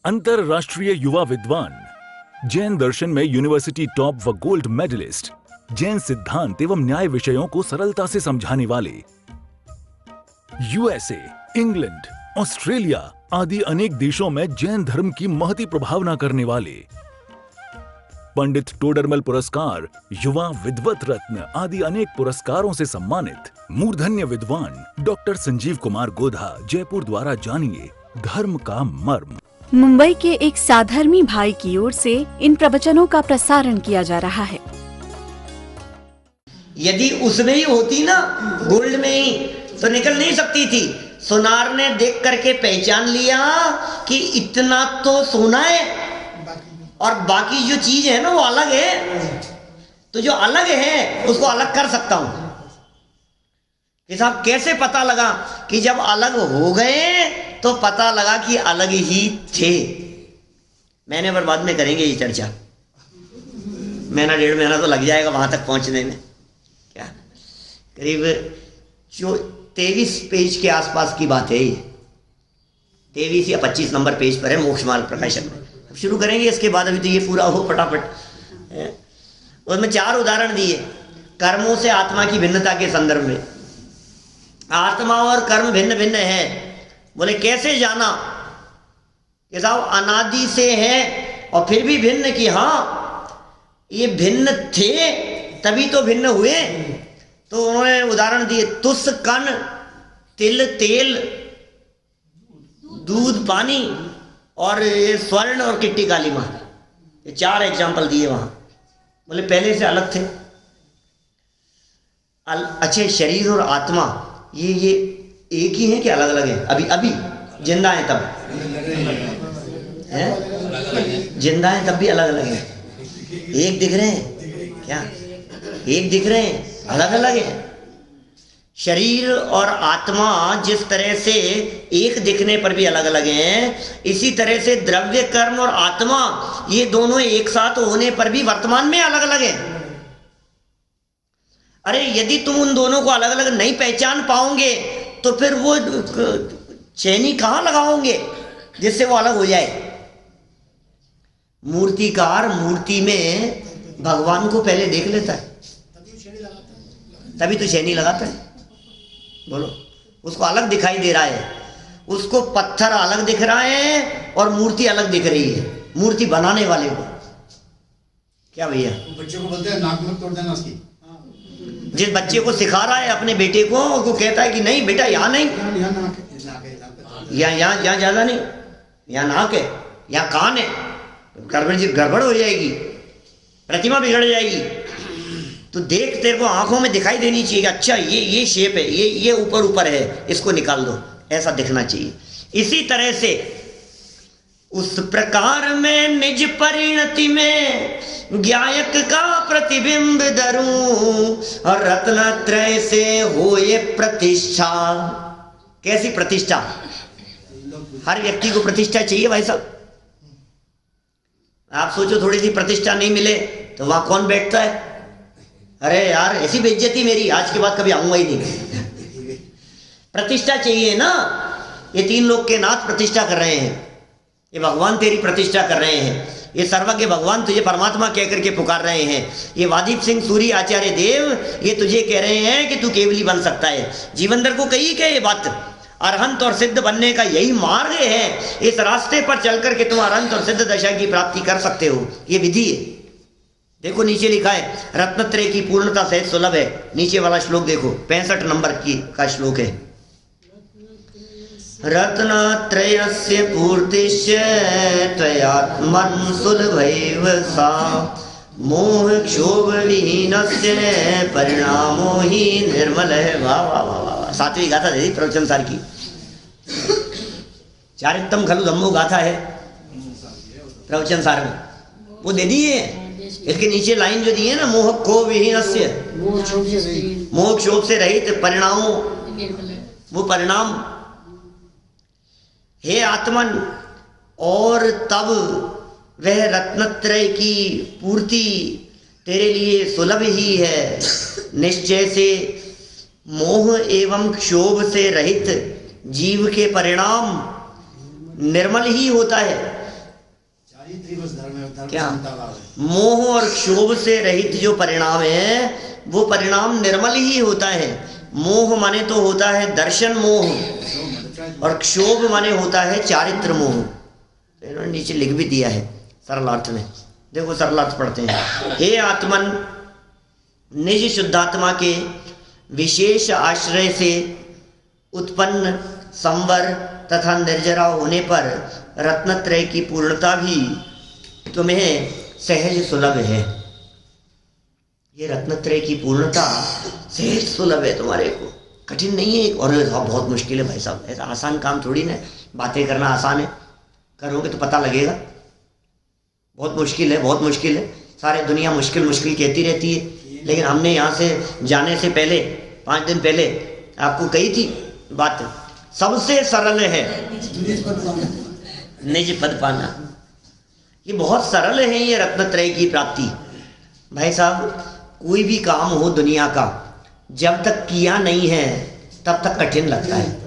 अंतरराष्ट्रीय युवा विद्वान, जैन दर्शन में यूनिवर्सिटी टॉप व गोल्ड मेडलिस्ट, जैन सिद्धांत एवं न्याय विषयों को सरलता से समझाने वाले, यूएसए, इंग्लैंड, ऑस्ट्रेलिया आदि अनेक देशों में जैन धर्म की महती प्रभावना करने वाले, पंडित टोडरमल पुरस्कार, युवा विद्वत रत्न आदि अनेक पुरस्कारों से सम्मानित मूर्धन्य विद्वान डॉक्टर संजीव कुमार गोधा जयपुर द्वारा जानिए धर्म का मर्म। मुंबई के एक साधर्मी भाई की ओर से इन प्रवचनों का प्रसारण किया जा रहा है। यदि उसमें ही होती ना, गोल्ड में ही, तो निकल नहीं सकती थी। सोनार ने देख करके पहचान लिया कि इतना तो सोना है और बाकी जो चीज है ना वो अलग है, तो जो अलग है उसको अलग कर सकता हूं। कि साहब कैसे पता लगा कि जब अलग हो गए तो पता लगा कि अलग ही थे। महीने पर बाद में करेंगे ये चर्चा, महीना डेढ़ महीना तो लग जाएगा वहां तक पहुंचने में। क्या करीब 23 पेज के आसपास की बात है ये, 23 या 25 नंबर पेज पर है मोक्ष मार्ग प्रकाशन में। अब शुरू करेंगे इसके बाद, अभी तो ये पूरा हो फटाफट। उसमें 4 उदाहरण दिए कर्मों से आत्मा की भिन्नता के संदर्भ में। आत्मा और कर्म भिन्न भिन्न है। बोले कैसे जाना कि साहब अनादि से है और फिर भी भिन्न, कि हाँ ये भिन्न थे तभी तो भिन्न हुए। तो उन्होंने उदाहरण दिए, तुस कण, तिल तेल, दूध पानी और ये स्वर्ण और किट्टी काली माँ, ये 4 एग्जाम्पल दिए वहां। बोले पहले से अलग थे। अच्छे शरीर और आत्मा ये एक ही है कि अलग अलग है? अभी जिंदा है तब है, जिंदा है तब भी अलग अलग है। एक दिख रहे हैं क्या? एक दिख रहे हैं, अलग अलग है। शरीर और आत्मा जिस तरह से एक दिखने पर भी अलग अलग हैं, इसी तरह से द्रव्य कर्म और आत्मा ये दोनों एक साथ होने पर भी वर्तमान में अलग अलग हैं। अरे यदि तुम उन दोनों को अलग अलग नहीं पहचान पाओगे तो फिर वो चैनी कहां लगाओगे जिससे वो अलग हो जाए? मूर्तिकार मूर्ति में भगवान को पहले देख लेता है, तभी तो चैनी लगाता है। बोलो, उसको अलग दिखाई दे रहा है, उसको पत्थर अलग दिख रहा है और मूर्ति अलग दिख रही है, मूर्ति बनाने वाले को। क्या भैया, बच्चे को बोलते हैं नाक में तोड़ देना उसकी। जिस बच्चे को सिखा रहा है अपने बेटे को, उसको कहता है कि नहीं बेटा यहाँ नहीं, यहाँ ज्यादा नहीं, यहाँ नाक है, यहाँ कान है, गड़बड़ हो जाएगी, प्रतिमा बिगड़ जाएगी। तो देख, तेरे को आंखों में दिखाई देनी चाहिए कि अच्छा ये शेप है, ये ऊपर है, इसको निकाल दो, ऐसा दिखना चाहिए। इसी तरह से उस प्रकार में निज परिणति में ज्ञायक का प्रतिबिंब धरूं और रत्नत्रय से होए प्रतिष्ठा। कैसी प्रतिष्ठा? हर व्यक्ति को प्रतिष्ठा चाहिए भाई साहब। आप सोचो थोड़ी सी प्रतिष्ठा नहीं मिले तो वहां कौन बैठता है? अरे यार ऐसी बेइज्जती मेरी, आज के बाद कभी आऊंगा ही नहीं। प्रतिष्ठा चाहिए ना। ये 3 लोग के नाथ प्रतिष्ठा कर रहे हैं, ये भगवान तेरी प्रतिष्ठा कर रहे हैं, ये सर्वज्ञ भगवान तुझे परमात्मा कह करके पुकार रहे हैं। ये वादीप सिंह सूरी आचार्य देव ये तुझे कह रहे हैं कि तू केवली बन सकता है। जीवनदर को कही क्या ये बात? अरहंत और सिद्ध बनने का यही मार्ग है, इस रास्ते पर चल करके तुम अरहंत और सिद्ध दशा की प्राप्ति कर सकते हो, ये विधि है। देखो नीचे लिखा है रत्नत्रय की पूर्णता सहित सुलभ है। नीचे वाला श्लोक देखो, 65 नंबर का श्लोक है। रत्नत्रयस्य पूर्तिश्च त्वयात्मन् सुलभैव सा मोह क्षोभ विहीनस्य परिणामो ही निर्मल है। वाह वाह वाह वाह। 7वीं गाथा दे दी प्रवचन सार की। चारित्रम खलु धम्मो गाथा है प्रवचन सार में, वो दे दी है। इसके नीचे लाइन जो दी है ना, मोह क्षोभ विहीनस्य, मोह क्षोभ से रहित परिणामों, वो परिणाम हे आत्मन। और तब वह रत्नत्रय की पूर्ति तेरे लिए सुलभ ही है। निश्चय से मोह एवं क्षोभ से रहित जीव के परिणाम निर्मल ही होता है। त्रिवश धर्म है, धर्म क्या? संता लाभ है। मोह और क्षोभ से रहित जो परिणाम है वो परिणाम निर्मल ही होता है। मोह माने तो होता है दर्शन मोह और क्षोभ माने होता है चारित्र मोह। तो इन्होंने नीचे लिख भी दिया है सरलार्थ में, देखो सरलार्थ पढ़ते हैं। हे आत्मन, निज शुद्धात्मा के विशेष आश्रय से उत्पन्न संवर तथा निर्जरा होने पर रत्नत्रय की पूर्णता भी तुम्हें सहज सुलभ है। ये रत्नत्रय की पूर्णता सहज सुलभ है तुम्हारे को, कठिन नहीं है। और बहुत मुश्किल है भाई साहब, ऐसा आसान काम थोड़ी ना, बातें करना आसान है, करोगे तो पता लगेगा। बहुत मुश्किल है, बहुत मुश्किल है। सारे दुनिया मुश्किल मुश्किल कहती रहती है, लेकिन हमने यहाँ से जाने से पहले 5 दिन पहले आपको कही थी बात, सबसे सरल है निज पद पाना। ये बहुत सरल है ये रत्नत्रय की प्राप्ति। भाई साहब, कोई भी काम हो दुनिया का, जब तक किया नहीं है तब तक कठिन लगता है,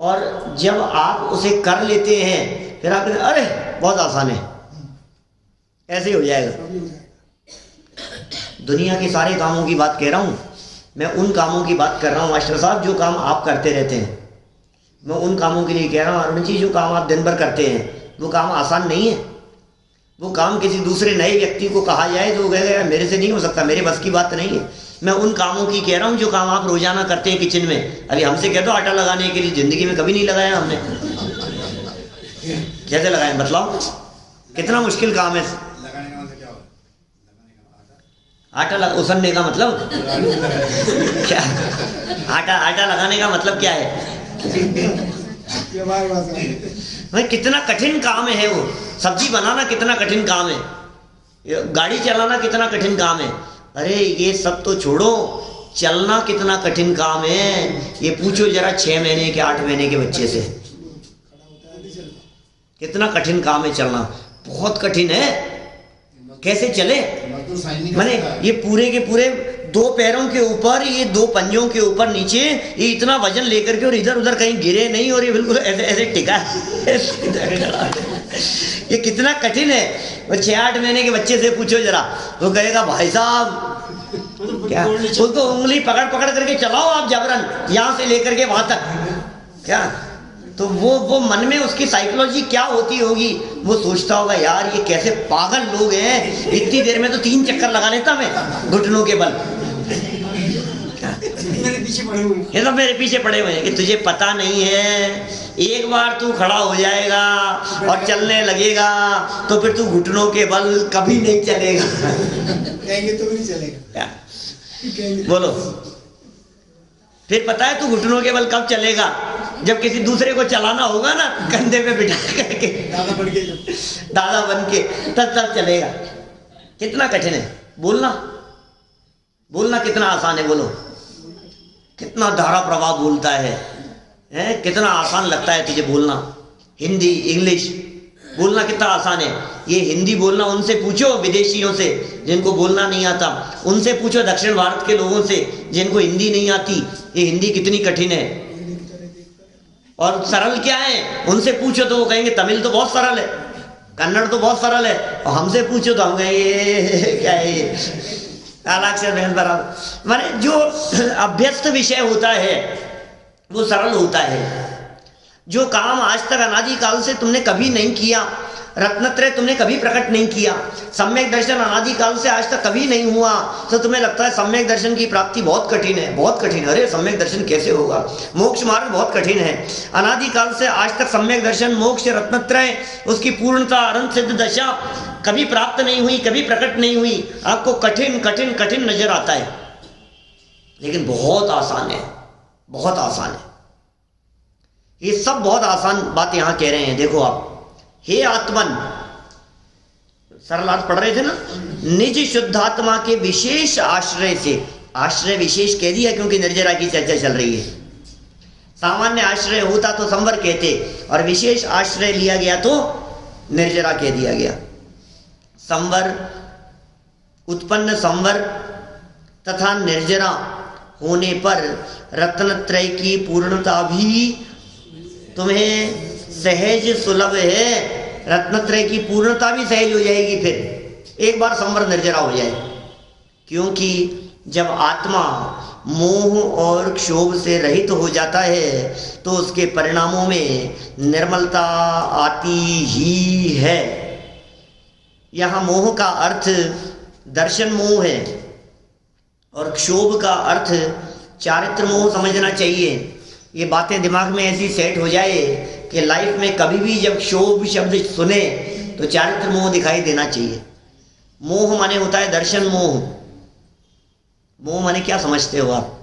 और जब आप उसे कर लेते हैं फिर आप कहते हैं अरे बहुत आसान है, ऐसे ही हो जाएगा। दुनिया के सारे कामों की बात कह रहा हूँ मैं, उन कामों की बात कर रहा हूँ मास्टर साहब जो काम आप करते रहते हैं। मैं उन कामों के लिए कह रहा हूँ अरुण जी, जो काम आप दिन भर करते हैं वो काम आसान नहीं है। वो काम किसी दूसरे नए व्यक्ति को कहा जाए तो वो कहेगा मेरे से नहीं हो सकता, मेरे बस की बात नहीं है। मैं उन कामों की कह रहा हूँ जो काम आप रोजाना करते हैं किचन में। अभी हमसे कह दो आटा लगाने के लिए, जिंदगी में कभी नहीं लगाया हमने, कैसे लगाए मतलब? कितना मुश्किल काम है। लगाने का मतलब क्या होगा? आटा उसनने का मतलब क्या? आटा लगाने का मतलब क्या है? भाई कितना कठिन काम है वो। सब्जी बनाना कितना कठिन काम है, गाड़ी चलाना कितना कठिन काम है। अरे ये सब तो छोड़ो, चलना कितना कठिन काम है ये पूछो जरा 6 महीने के 8 महीने के बच्चे से। कितना कठिन काम है चलना, बहुत कठिन है। कैसे चले? माने ये पूरे के पूरे 2 पैरों के ऊपर, ये 2 पंजों के ऊपर नीचे, ये इतना वजन लेकर के और इधर उधर कहीं गिरे नहीं, और ये बिल्कुल ऐसे ऐसे टिका ये कितना कठिन है। वो 6-8 महीने के बच्चे से पूछो जरा, वो कहेगा भाई साहब क्या, उसको उंगली पकड़ पकड़ करके चलाओ आप जबरन, यहाँ से लेकर के वहां तक क्या। तो वो मन में उसकी साइकोलॉजी क्या होती होगी, वो सोचता होगा यार ये कैसे पागल लोग हैं, इतनी देर में तो 3 चक्कर लगा लेता मैं घुटनों के बल। ये सब मेरे पीछे पड़े हुए हैं कि तुझे पता नहीं है, एक बार तू खड़ा हो जाएगा और चलने लगेगा तो फिर तू घुटनों के बल कभी नहीं चलेगा। कहेंगे तो भी नहीं चलेगा। बोलो, फिर पता है तू घुटनों के बल कब चलेगा? जब किसी दूसरे को चलाना होगा ना, कंधे पे बिठा करके दादा बन के, तब चलेगा। कितना कठिन है बोलना कितना आसान है। बोलो, कितना धारा प्रवाह बोलता है, कितना आसान लगता है तुझे बोलना। हिंदी इंग्लिश बोलना कितना आसान है। ये हिंदी बोलना उनसे पूछो विदेशियों से जिनको बोलना नहीं आता, उनसे पूछो दक्षिण भारत के लोगों से जिनको हिंदी नहीं आती, ये हिंदी कितनी कठिन है। और सरल क्या है, उनसे पूछो तो वो कहेंगे तमिल तो बहुत सरल है, कन्नड़ तो बहुत सरल है, और हमसे पूछो तो हम कहेंगे क्या है ये अक्षर बहन बराबर। माने जो अभ्यस्त विषय होता है वो सरल होता है। जो काम आज तक अनादि काल से तुमने कभी नहीं किया, रत्नत्रय तुमने कभी प्रकट नहीं किया, सम्यक दर्शन अनादि काल से आज तक कभी नहीं हुआ, तो तुम्हें लगता है सम्यक दर्शन की प्राप्ति बहुत कठिन है, बहुत कठिन है। अरे सम्यक दर्शन कैसे होगा, मोक्ष मार्ग बहुत कठिन है। अनादि काल से आज तक सम्यक दर्शन, मोक्ष, रत्नत्रय, उसकी पूर्णता, अनंत सिद्ध दशा कभी प्राप्त नहीं हुई, कभी प्रकट नहीं हुई। आपको कठिन कठिन कठिन नजर आता है, लेकिन बहुत आसान है, बहुत आसान है। ये सब बहुत आसान बात यहां कह रहे हैं। देखो आप, हे आत्मन, सरलार्थ पढ़ रहे थे ना, निज शुद्धात्मा के विशेष आश्रय से, आश्रय विशेष कह दिया क्योंकि निर्जरा की चर्चा चल रही है। सामान्य आश्रय होता तो संवर कहते, और विशेष आश्रय लिया गया तो निर्जरा कह दिया गया। संवर, उत्पन्न संवर तथा निर्जरा होने पर रत्नत्रय की पूर्णता भी तुम्हें सहज सुलभ है। रत्नत्रय की पूर्णता भी सहज हो जाएगी। फिर एक बार संवर निर्जरा हो जाए, क्योंकि जब आत्मा मोह और क्षोभ से रहित हो जाता है तो उसके परिणामों में निर्मलता आती ही है। यहाँ मोह का अर्थ दर्शन मोह है और क्षोभ का अर्थ चारित्र मोह समझना चाहिए। ये बातें दिमाग में ऐसी सेट हो जाए कि लाइफ में कभी भी जब क्षोभ शब्द सुने तो चारित्र मोह दिखाई देना चाहिए। मोह माने होता है दर्शन मोह। मोह माने क्या समझते हो आप?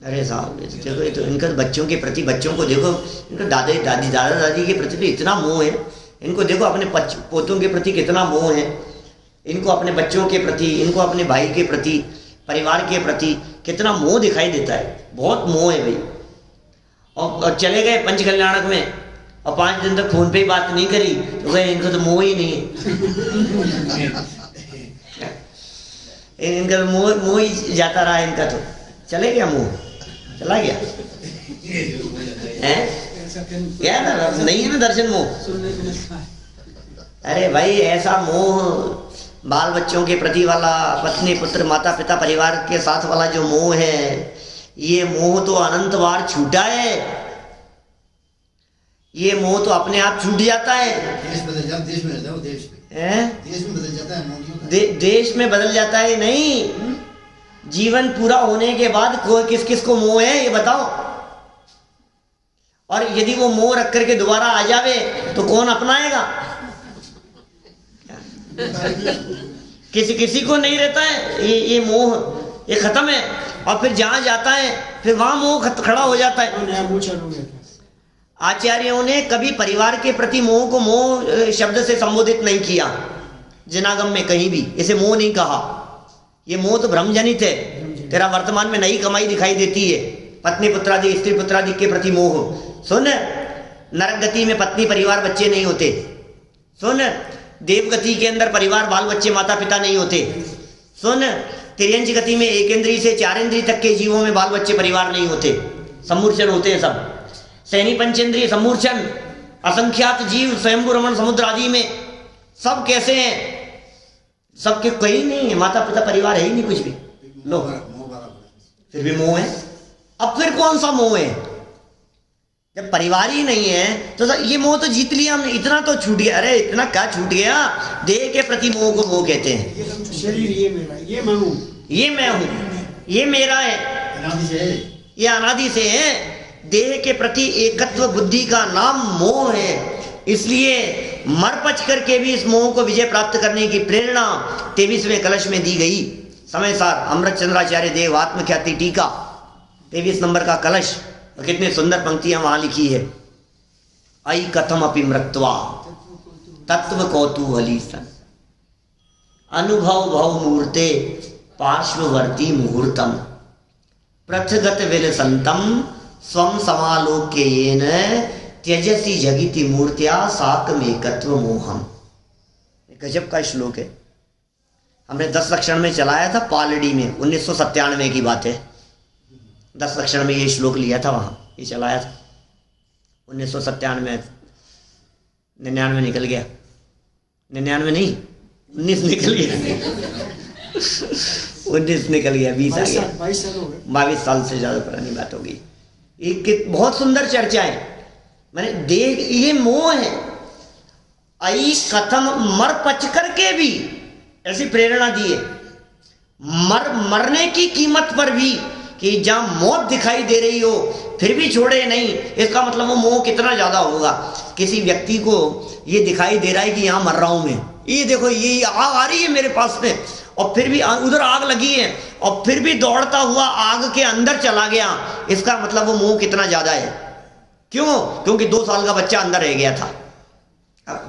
अरे साहब देखो, ये तो इनका बच्चों के प्रति, बच्चों को देखो, इनका दादा दादी के प्रति तो इतना मोह है। इनको देखो अपने पोतों के प्रति कितना मोह है, इनको अपने बच्चों के प्रति, इनको अपने भाई के प्रति, परिवार के प्रति कितना मोह दिखाई देता है। बहुत मोह है भाई। और चले गए पंच कल्याणक में और 5 दिन तक फोन पे ही बात नहीं करी तो गए, इनको तो मोह ही नहीं है। इनका मोह ही जाता रहा, इनका तो चले गया, मोह चला गया हैं? क्या ना नहीं है ना दर्शन मोह। अरे भाई ऐसा मोह बाल बच्चों के प्रति वाला, पत्नी पुत्र माता पिता परिवार के साथ वाला जो मोह है, ये मोह तो अनंत बार छूटा है। ये मोह तो अपने आप छूट जाता है। देश बदल जाता, देश में बदल जाओ, देश में बदल जाता है, देश में बदल जाता है। नहीं, जीवन पूरा होने के बाद किस किस को मोह है ये बताओ। और यदि वो मोह रख करके दोबारा आ जावे तो कौन अपनाएगा? किसी को नहीं रहता है ये मोह, ये खत्म है। और फिर जहां जाता है फिर वहां मोह खड़ा हो जाता है। आचार्यों ने कभी परिवार के प्रति मोह को मोह शब्द से संबोधित नहीं किया, जिनागम में कहीं भी इसे मोह नहीं कहा। ये मोह तो भ्रमजनित है। तेरा वर्तमान में नई कमाई दिखाई देती है, पत्नी पुत्रादि, स्त्री पुत्रादि के प्रति मोह। सुन, नरक गति में पत्नी परिवार बच्चे नहीं होते। सुन, देवगति के अंदर परिवार बाल बच्चे माता पिता नहीं होते। सुन, तिर्यंच गति में 1 इंद्रिय से 4 इंद्रिय तक के जीवों में बाल बच्चे परिवार नहीं होते, सम्मूर्छन होते हैं सब। सैनी पंचेंद्रिय सम्मूर्छन, असंख्यात जीव स्वयंभू रमण समुद्र आदि में सब कैसे हैं? सबके कहीं नहीं है, माता पिता परिवार है ही नहीं कुछ भी। लो, फिर भी मोह है। अब फिर कौन सा मोह है? जब परिवार ही नहीं है तो ये मोह तो जीत लिया हमने, इतना तो छूट गया। अरे इतना क्या छूट गया? देह के प्रति मोह को मोह कहते हैं। शरीर ये मेरा, ये मैं हूँ, ये मैं हूँ, ये मेरा है, अनादि से है, ये अनादि से है। देह के प्रति एकत्व बुद्धि का नाम मोह है। इसलिए मर पच करके भी इस मोह को विजय प्राप्त करने की प्रेरणा 23वें कलश में दी गई। समय सार अमृत चंद्राचार्य देव आत्मख्याति टीका 23 नंबर का कलश, और कितनी सुंदर पंक्तियां वहां लिखी है। आई कथम अपि मृत्वा तत्व कौतूहली सन अनुभव भव मूर्ते पार्श्ववर्ती मुहूर्तम प्रथगत विलसंतम स्वम समालोक्येन त्यजसी जगिति मूर्त्या साकमेकत्व मोहम। गजब का श्लोक है। हमने 10 लक्षण में चलाया था पालड़ी में, 1997 की बात है। 10 लक्षण में ये श्लोक लिया था, वहाँ ये चलाया था 1997। 99 निकल गया, 99 नहीं 19 निकल गया 19 निकल गया, 20 आ गया, 22 साल से ज़्यादा पुरानी बात हो गई। एक बहुत सुंदर चर्चा है। मैंने देख, ये मोह है। आई कथम, मर पच करके भी ऐसी प्रेरणा दी है। मरने की कीमत पर भी, कि जहां मौत दिखाई दे रही हो फिर भी छोड़े नहीं, इसका मतलब वो मोह कितना ज्यादा होगा। किसी व्यक्ति को ये दिखाई दे रहा है कि यहां मर रहा हूं मैं, ये देखो ये आग आ रही है मेरे पास में, और फिर भी उधर आग लगी है और फिर भी दौड़ता हुआ आग के अंदर चला गया, इसका मतलब वो मोह कितना ज्यादा है। क्यों? क्योंकि 2 साल का बच्चा अंदर रह गया था।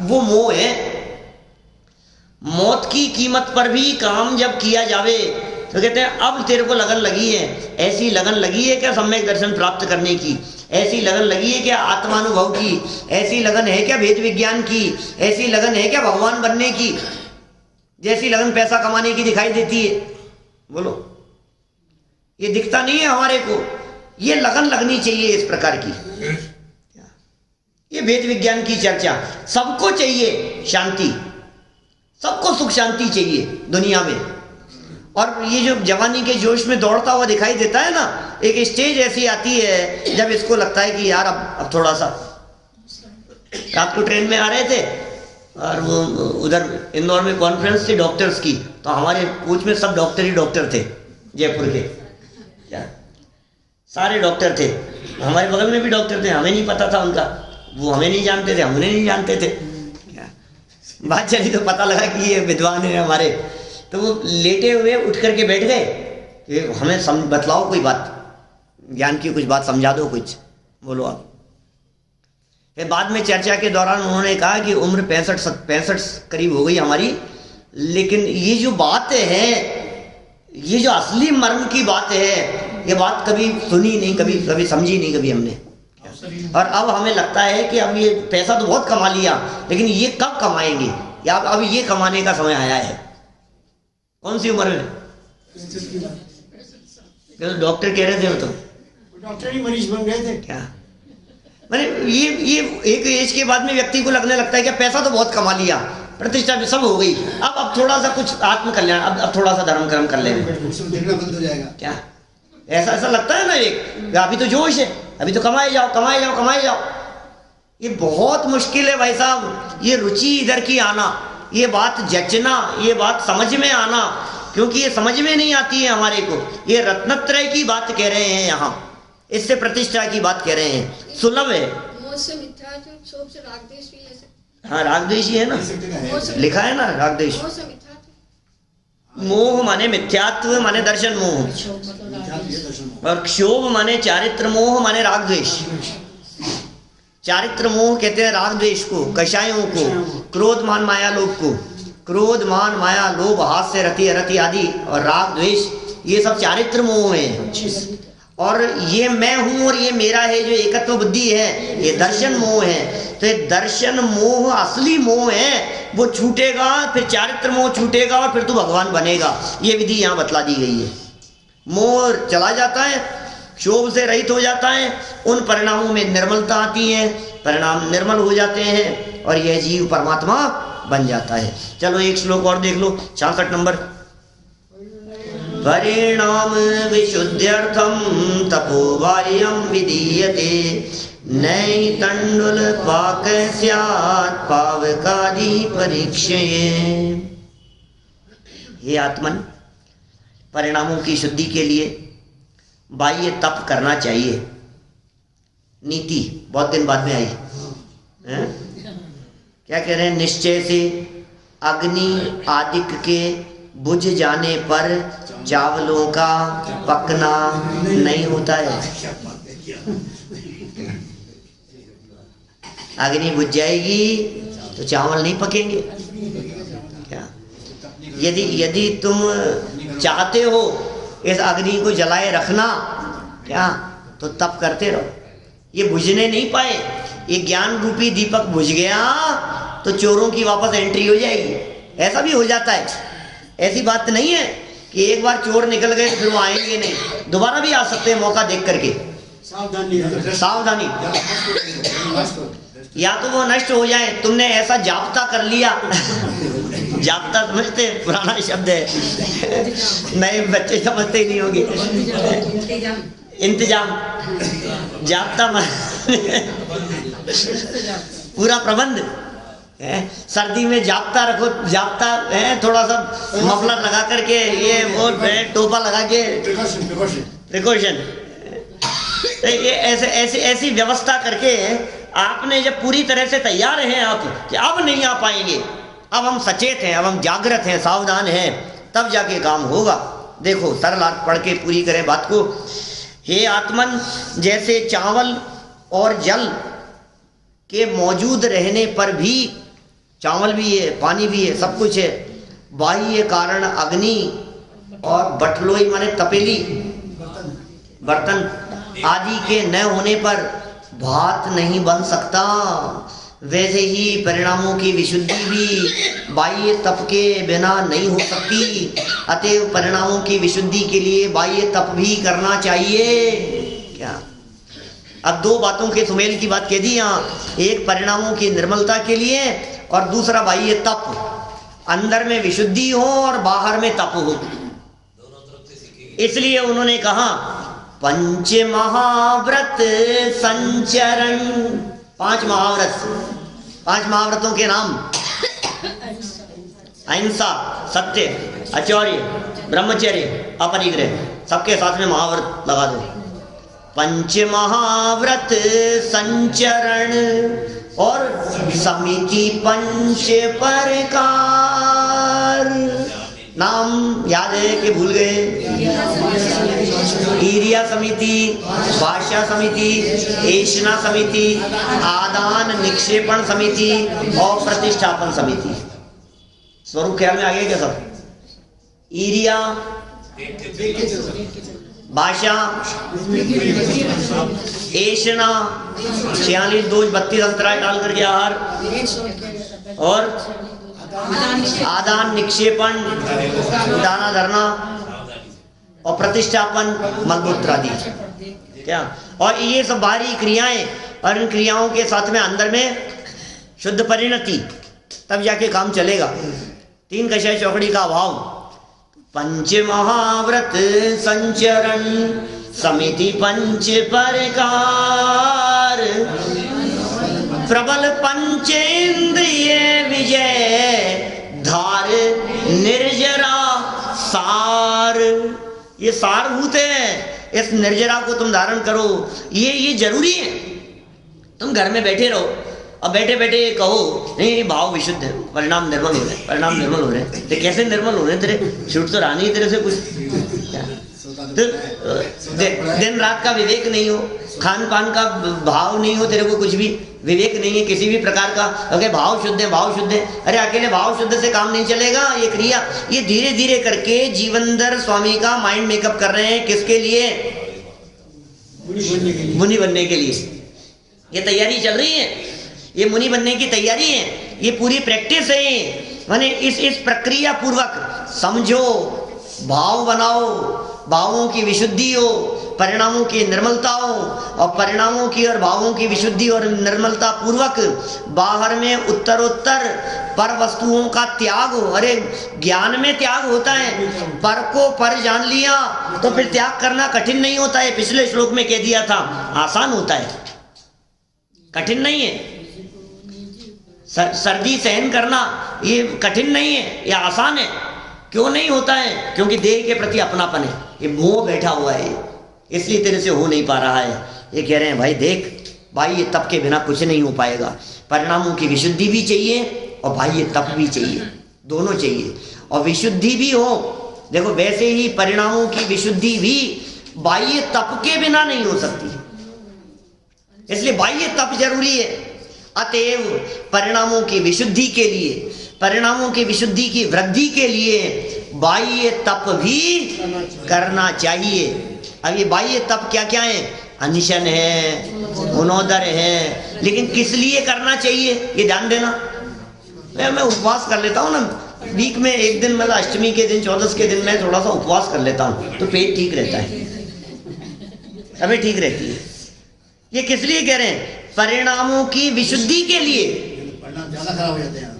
वो मोह है। मौत की कीमत पर भी काम जब किया जावे तो कहते हैं अब तेरे को लगन लगी है, ऐसी लगन लगी है क्या सम्यक दर्शन प्राप्त करने की, ऐसी लगन लगी है क्या आत्मानुभव की, ऐसी लगन है क्या भेद विज्ञान की, ऐसी लगन है क्या भगवान बनने की, जैसी लगन पैसा कमाने की दिखाई देती है। बोलो, ये दिखता नहीं है हमारे को। ये लगन लगनी चाहिए इस प्रकार की। ये वेद विज्ञान की चर्चा। सबको चाहिए शांति, सबको सुख शांति चाहिए दुनिया में। और ये जो जवानी के जोश में दौड़ता हुआ दिखाई देता है ना, एक स्टेज ऐसी आती है जब इसको लगता है कि यार अब थोड़ा सा। रात को ट्रेन में आ रहे थे और वो उधर इंदौर में कॉन्फ्रेंस थी डॉक्टर्स की, तो हमारे कोच में सब डॉक्टर ही डॉक्टर थे, जयपुर के क्या सारे डॉक्टर थे। हमारे बगल में भी डॉक्टर थे, हमें नहीं पता था उनका, वो हमें नहीं जानते थे, हम उन्हें नहीं जानते थे। क्या बात चली तो पता लगा कि ये विद्वान है हमारे। तो वो लेटे हुए उठ करके बैठ गए कि हमें बतलाओ कोई बात, ज्ञान की कुछ बात समझा दो, कुछ बोलो आप। फिर बाद में चर्चा के दौरान उन्होंने कहा कि उम्र 65 करीब हो गई हमारी, लेकिन ये जो बात है, ये जो असली मर्म की बात है, ये बात कभी सुनी नहीं, कभी समझी नहीं कभी हमने। और अब हमें लगता है कि अब ये पैसा तो बहुत कमा लिया, लेकिन ये कब कमाएंगे, या अब ये कमाने का समय आया है। कौन सी उम्र में? डॉक्टर कह रहे थे वो, तो डॉक्टर ही मरीज बन गए थे क्या। मैंने ये एक एज के बाद में व्यक्ति को लगने लगता है कि पैसा तो बहुत कमा लिया, प्रतिष्ठा भी सब हो गई, अब थोड़ा सा कुछ आत्म कल्याण, अब थोड़ा सा धर्म कर्म कर लेंगे, देखना बंद हो जाएगा क्या ऐसा लगता है ना एक, अभी तो जोश है, अभी तो कमाए जाओ कमाए जाओ कमाए जाओ। ये बहुत मुश्किल है भाई साहब, ये रुचि इधर की आना, ये बात जचना, ये बात समझ में आना, क्योंकि ये समझ में नहीं आती है हमारे को। ये रत्नत्रय की बात कह रहे हैं यहाँ, इससे प्रतिष्ठा की बात कह रहे हैं, सुलभ है। हाँ रागद्वेष ही है ना, लिखा है ना रागद्वेष। मोह माने मिथ्यात्व माने दर्शन मोह, और क्षोभ माने चारित्र मोह माने रागद्वेष। चारित्र मोह कहते हैं रागद्वेष को, कषायों को, क्रोध मान माया लोभ को। क्रोध मान माया लोभ, हास्य रति अरति आदि और राग द्वेष, ये सब चारित्र मोह है। और ये मैं हूं और ये मेरा है, जो एकत्व बुद्धि है, ये दर्शन मोह है। तो ये दर्शन मोह असली मोह है, वो छूटेगा, फिर चारित्र मोह छूटेगा और फिर तू भगवान बनेगा। ये विधि यहाँ बतला दी गई है। मोह चला जाता है, क्षोभ से रहित हो जाता है, उन परिणामों में निर्मलता आती है, परिणाम निर्मल हो जाते हैं और यह जीव परमात्मा बन जाता है। चलो एक श्लोक और देख लो, 66 नंबर। परिणाम विशुद्ध्यर्थम तपोवार्यम विधीयते, नई तंडुल पाक स्यात् पावकादि परीक्षये। हे आत्मन, परिणामों की शुद्धि के लिए बाह्य तप करना चाहिए। नीति बहुत दिन बाद में आई है? क्या कह रहे हैं? निश्चय से अग्नि आदिक के बुझ जाने पर चावलों का पकना नहीं होता है। अग्नि बुझ जाएगी तो चावल नहीं पकेंगे क्या? यदि तुम चाहते हो इस अग्नि को जलाए रखना क्या, तो तप करते रहो। ये बुझने नहीं पाए, ये ज्ञान रूपी दीपक बुझ गया तो चोरों की वापस एंट्री हो जाएगी। ऐसा भी हो जाता है, ऐसी बात नहीं है कि एक बार चोर निकल गए तो फिर वो आएंगे नहीं, दोबारा भी आ सकते हैं मौका देख करके। सावधानी, या तो वो नष्ट हो जाए, तुमने ऐसा जाप्ता कर लिया जाप्ता समझते, पुराना शब्द है, नए बच्चे समझते ही नहीं होंगे। इंतजाम, जाप्ता पूरा प्रबंध है। सर्दी में जाप्ता रखो, जाप्ता है, थोड़ा सा मफलर लगा करके, ये वो टोपा लगा के, प्रिकॉशन। ये ऐसी व्यवस्था करके आपने जब पूरी तरह से तैयार हैं आप कि अब नहीं आ पाएंगे, अब हम सचेत हैं, अब हम जागृत हैं, सावधान हैं, तब जाके काम होगा। देखो सरल अर्थ पढ़ के पूरी करें बात को। हे आत्मन, जैसे चावल और जल के मौजूद रहने पर भी, चावल भी है, पानी भी है, सब कुछ है, बाह्य कारण अग्नि और बटलोई माने तपेली, बर्तन आदि के न होने पर भात नहीं बन सकता, वैसे ही परिणामों की विशुद्धि भी बाह्य तप के बिना नहीं हो सकती। अतएव परिणामों की विशुद्धि के लिए बाह्य तप भी करना चाहिए क्या? अब दो बातों के सुमेल की बात कह दी यहाँ, एक परिणामों की निर्मलता के लिए और दूसरा भाई ये तप, अंदर में विशुद्धि हो और बाहर में तप हो। इसलिए उन्होंने कहा पंच महाव्रत संचरण, पांच महाव्रत, पांच महाव्रतों के नाम अहिंसा, सत्य, आचौर्य, ब्रह्मचर्य, अपरिग्रह, सबके साथ में महाव्रत लगा दो। पंच महाव्रत संचरण और समिति पंच प्रकार। नाम याद है कि भूल गए? ईरिया समिति, भाषा समिति, ऐशना समिति, आदान निक्षेपण समिति और प्रतिष्ठापन समिति। स्वरूप ख्याल में आ गया क्या सब? ईरिया, भाषा, ऐशना 46 डोज 32 अंतराय डाल करके आहार, और आदान निक्षेपण, दाना धरना, और प्रतिष्ठापन मलमूत्र आदि। क्या? और ये सब बाहरी क्रियाएं, और इन क्रियाओं के साथ में अंदर में शुद्ध परिणति, तब जाके काम चलेगा। तीन कषाय चौकड़ी का अभाव। पंच महाव्रत संचरण समिति पंच प्रकार, प्रबल पंचेंद्रिय विजय धार निर्जरा सार। ये सारभूत है, इस निर्जरा को तुम धारण करो। ये जरूरी है। तुम घर में बैठे रहो और बैठे बैठे कहो नहीं भाव विशुद्ध है, परिणाम निर्मल हो रहे, परिणाम निर्मल हो रहे। तो कैसे निर्मल हो रहे तेरे? छूट तो रहा नहीं तेरे से कुछ। तो दिन रात का विवेक नहीं हो, खान पान का भाव नहीं हो, तेरे को कुछ भी विवेक नहीं है किसी भी प्रकार का। अगर भाव शुद्ध है, भाव शुद्ध है, अरे अकेले भाव शुद्ध से काम नहीं चलेगा। ये क्रिया ये धीरे धीरे करके जीवनधर स्वामी का माइंड मेकअप कर रहे हैं। किसके लिए? मुनि बनने के लिए। ये तैयारी चल रही है, ये मुनि बनने की तैयारी है, ये पूरी प्रैक्टिस है। माने इस प्रक्रिया पूर्वक समझो, भाव बनाओ, भावों की विशुद्धि हो, परिणामों की निर्मलता हो, और परिणामों की और भावों की विशुद्धि और निर्मलता पूर्वक बाहर में उत्तरोत्तर पर वस्तुओं का त्याग हो। अरे ज्ञान में त्याग होता है, पर को पर जान लिया तो फिर त्याग करना कठिन नहीं होता है। पिछले श्लोक में कह दिया था, आसान होता है, कठिन नहीं है। सर्दी सहन करना ये कठिन नहीं है, ये आसान है। क्यों नहीं होता है? क्योंकि देह के प्रति अपनापन है, ये मोह बैठा हुआ है, इसलिए तेरे से हो नहीं पा रहा है। ये कह रहे हैं भाई देख भाई, ये तप के बिना कुछ नहीं हो पाएगा। परिणामों की विशुद्धि भी चाहिए और भाई ये तप भी चाहिए, दोनों चाहिए। और विशुद्धि भी हो, देखो वैसे ही परिणामों की विशुद्धि भी बाह्य तप के बिना नहीं हो सकती, इसलिए बाह्य तप जरूरी है। अतएव परिणामों की विशुद्धि के लिए, परिणामों की विशुद्धि की वृद्धि के लिए बाह्य तप भी करना चाहिए। अब ये बाह्य तप क्या क्या है? अनशन है, गुणोदर है, लेकिन किस लिए करना चाहिए ये ध्यान देना। मैं उपवास कर लेता हूँ ना वीक में एक दिन, मतलब अष्टमी के दिन, 14 के दिन मैं थोड़ा सा उपवास कर लेता हूँ तो पेट ठीक रहता है, तबीयत ठीक रहती है। ये किस लिए कह रहे हैं? परिणामों की विशुद्धि के लिए। परिणाम ज्यादा खराब हो जाते हैं।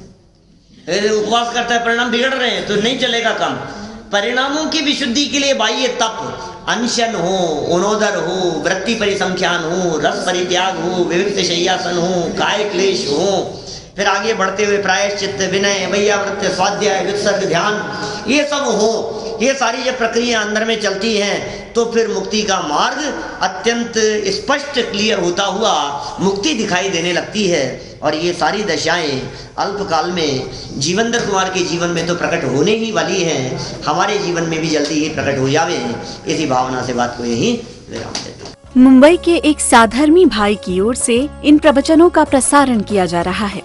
उपवास करता है, परिणाम बिगड़ रहे हैं तो नहीं चलेगा काम। परिणामों की विशुद्धि के लिए बाह्य तप, अनशन हो, उनोदर हो, वृत्ति परिसंख्यान हो, रस परित्याग हो, विविक्त शय्यासन हो, काय क्लेश हो, फिर आगे बढ़ते हुए प्रायश्चित्त, विनय, वैयावृत्ति, स्वाध्याय, वित्सर्ग, ध्यान, ये सब हो। ये सारी जब प्रक्रिया अंदर में चलती हैं तो फिर मुक्ति का मार्ग अत्यंत स्पष्ट क्लियर होता हुआ मुक्ति दिखाई देने लगती है। और ये सारी दशाएं अल्पकाल में जीवनधर कुमार के जीवन में तो प्रकट होने ही वाली हैं, हमारे जीवन में भी जल्दी ही प्रकट हो जावे। इसी भावना से बात को यही विराम देते हैं। मुंबई के एक साधर्मी भाई की ओर से इन प्रवचनों का प्रसारण किया जा रहा है।